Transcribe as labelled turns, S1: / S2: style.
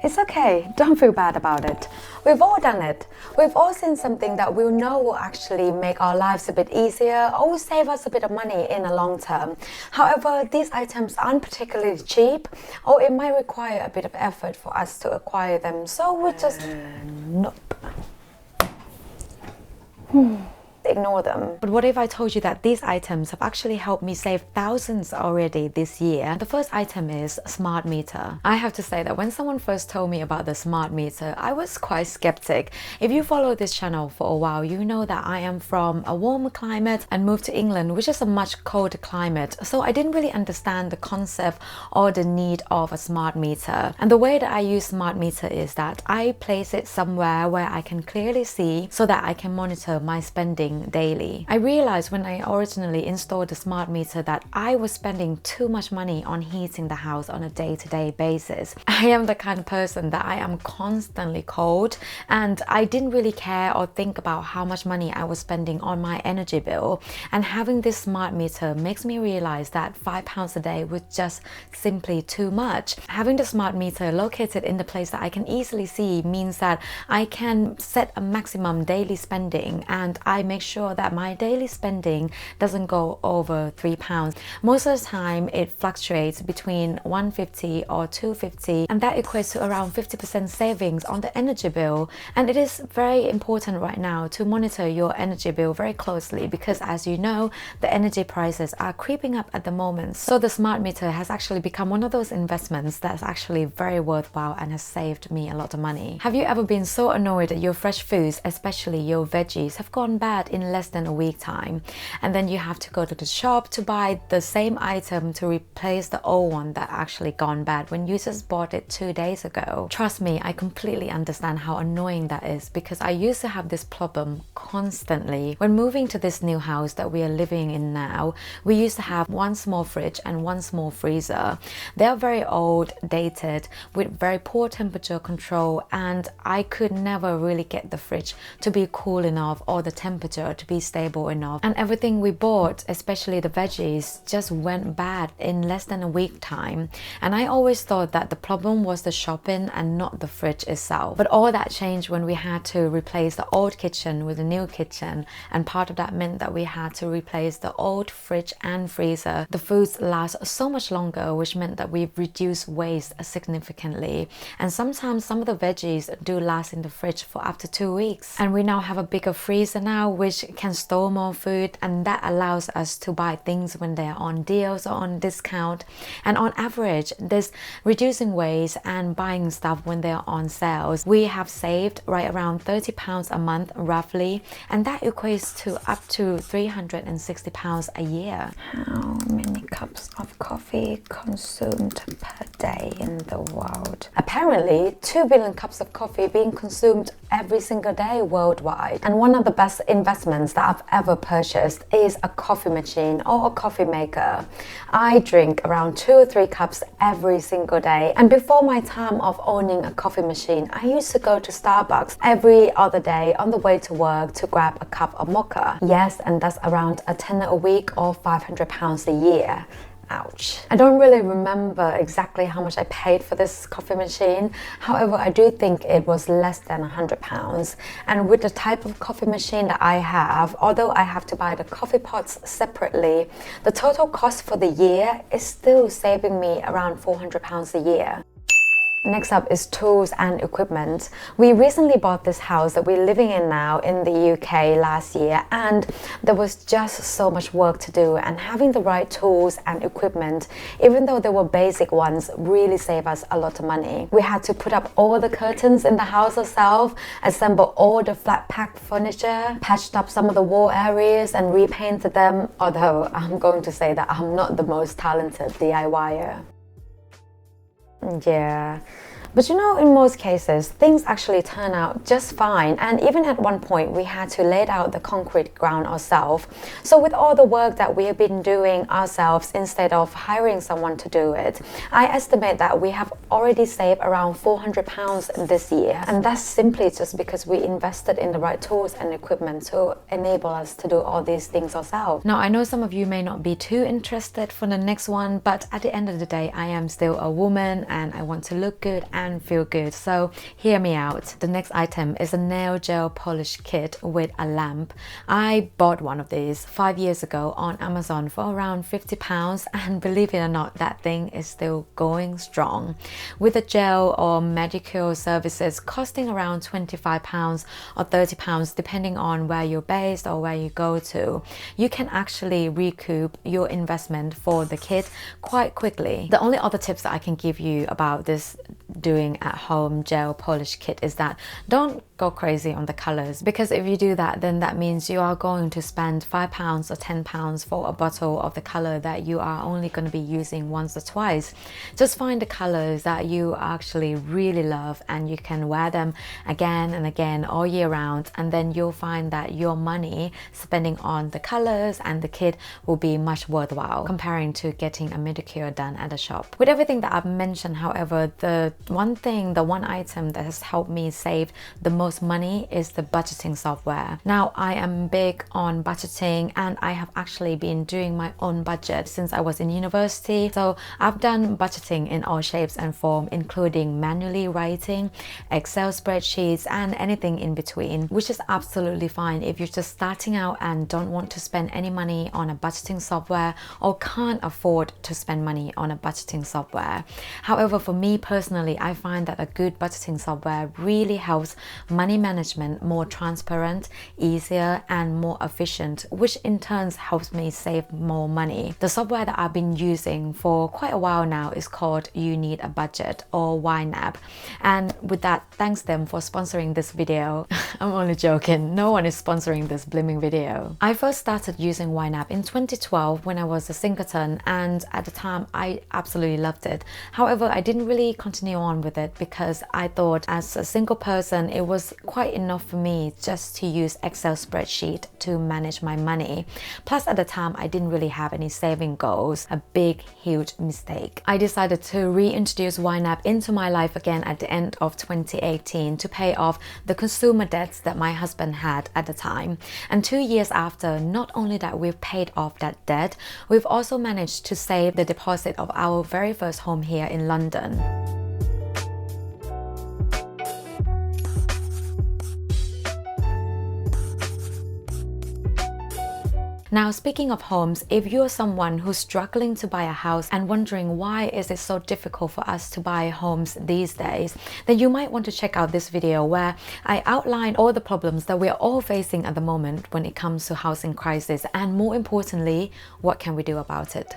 S1: It's okay, don't feel bad about it. We've all done it. We've all seen something that we know will actually make our lives a bit easier or will save us a bit of money in the long term. However, these items aren't particularly cheap, or it might require a bit of effort for us to acquire them, so we just nope. Ignore them. But what if I told you that these items have actually helped me save thousands already this year? The first item is smart meter. I have to say that when someone first told me about the smart meter, I was quite skeptic. If you follow this channel for a while, you know that I am from a warmer climate and moved to England, which is a much colder climate. So I didn't really understand the concept or the need of a smart meter. And the way that I use smart meter is that I place it somewhere where I can clearly see so that I can monitor my spending daily. I realized when I originally installed the smart meter that I was spending too much money on heating the house on a day-to-day basis. I am the kind of person that I am constantly cold, and I didn't really care or think about how much money I was spending on my energy bill. And having this smart meter makes me realize that £5 a day was just simply too much. Having the smart meter located in the place that I can easily see means that I can set a maximum daily spending, and I make sure that my daily spending doesn't go over £3. Most of the time it fluctuates between £150 or £250, and that equates to around 50% savings on the energy bill. And it is very important right now to monitor your energy bill very closely, because as you know, the energy prices are creeping up at the moment. So the smart meter has actually become one of those investments that's actually very worthwhile and has saved me a lot of money. Have you ever been so annoyed that your fresh foods, especially your veggies, have gone bad in less than a week time, and then you have to go to the shop to buy the same item to replace the old one that actually gone bad when you just bought it 2 days ago? Trust me, I completely understand how annoying that is, because I used to have this problem constantly. When moving to this new house that we are living in now, we used to have one small fridge and one small freezer. They are very old, dated, with very poor temperature control, and I could never really get the fridge to be cool enough or the temperature to be stable enough. And everything we bought, especially the veggies, just went bad in less than a week time. And I always thought that the problem was the shopping and not the fridge itself. But all that changed when we had to replace the old kitchen with a new kitchen, and part of that meant that we had to replace the old fridge and freezer. The foods last so much longer, which meant that we've reduced waste significantly. And sometimes some of the veggies do last in the fridge for up to 2 weeks. And we now have a bigger freezer now, which can store more food, and that allows us to buy things when they're on deals or on discount. And on average, this reducing waste and buying stuff when they're on sales, we have saved right around £30 a month roughly, and that equates to up to £360 a year. How many cups of coffee consumed per day in the world? Apparently 2 billion cups of coffee being consumed every single day worldwide. And one of the best investments that I've ever purchased is a coffee machine or a coffee maker. I drink around 2 or 3 cups every single day, and before my time of owning a coffee machine, I used to go to Starbucks every other day on the way to work to grab a cup of mocha. Yes, and that's around a tenner a week or £500 a year. Ouch. I don't really remember exactly how much I paid for this coffee machine. However, I do think it was less than £100. And with the type of coffee machine that I have, although I have to buy the coffee pots separately, the total cost for the year is still saving me around £400 a year. Next up is tools and equipment. We recently bought this house that we're living in now in the UK last year, and there was just so much work to do, and having the right tools and equipment, even though they were basic ones, really saved us a lot of money. We had to put up all the curtains in the house ourselves, assemble all the flat pack furniture, patched up some of the wall areas and repainted them, although I'm going to say that I'm not the most talented DIYer. Yeah. But you know, in most cases, things actually turn out just fine, and even at one point we had to lay out the concrete ground ourselves. So with all the work that we have been doing ourselves instead of hiring someone to do it, I estimate that we have already saved around £400 this year, and that's simply just because we invested in the right tools and equipment to enable us to do all these things ourselves. Now, I know some of you may not be too interested for the next one, but at the end of the day, I am still a woman and I want to look good and feel good. So hear me out. The next item is a nail gel polish kit with a lamp. I bought one of these 5 years ago on Amazon for around £50, and believe it or not, that thing is still going strong. With the gel or manicure services costing around £25 or £30 depending on where you're based or where you go to, you can actually recoup your investment for the kit quite quickly. The only other tips that I can give you about this doing at home gel polish kit is that don't go crazy on the colors, because if you do that, then that means you are going to spend £5 or £10 for a bottle of the color that you are only going to be using once or twice. Just find the colors that you actually really love and you can wear them again and again all year round, and then you'll find that your money spending on the colors and the kit will be much worthwhile comparing to getting a manicure done at a shop. With everything that I've mentioned, however, the one item that has helped me save the most money is the budgeting software. Now, I am big on budgeting and I have actually been doing my own budget since I was in university. So I've done budgeting in all shapes and form, including manually writing, Excel spreadsheets, and anything in between, which is absolutely fine if you're just starting out and don't want to spend any money on a budgeting software or can't afford to spend money on a budgeting software. However, for me personally, I find that a good budgeting software really helps money management more transparent, easier, and more efficient, which in turn helps me save more money. The software that I've been using for quite a while now is called You Need a Budget, or YNAB. And with that, thanks them for sponsoring this video. I'm only joking, no one is sponsoring this blooming video. I first started using YNAB in 2012 when I was a singleton, and at the time I absolutely loved it. However, I didn't really continue on with it because I thought as a single person it was quite enough for me just to use Excel spreadsheet to manage my money. Plus at the time I didn't really have any saving goals, a big huge mistake. I decided to reintroduce YNAB into my life again at the end of 2018 to pay off the consumer debts that my husband had at the time. And 2 years after, not only that we've paid off that debt, we've also managed to save the deposit of our very first home here in London. Now, speaking of homes, if you're someone who's struggling to buy a house and wondering why is it so difficult for us to buy homes these days, then you might want to check out this video where I outline all the problems that we're all facing at the moment when it comes to housing crisis, and more importantly, what can we do about it.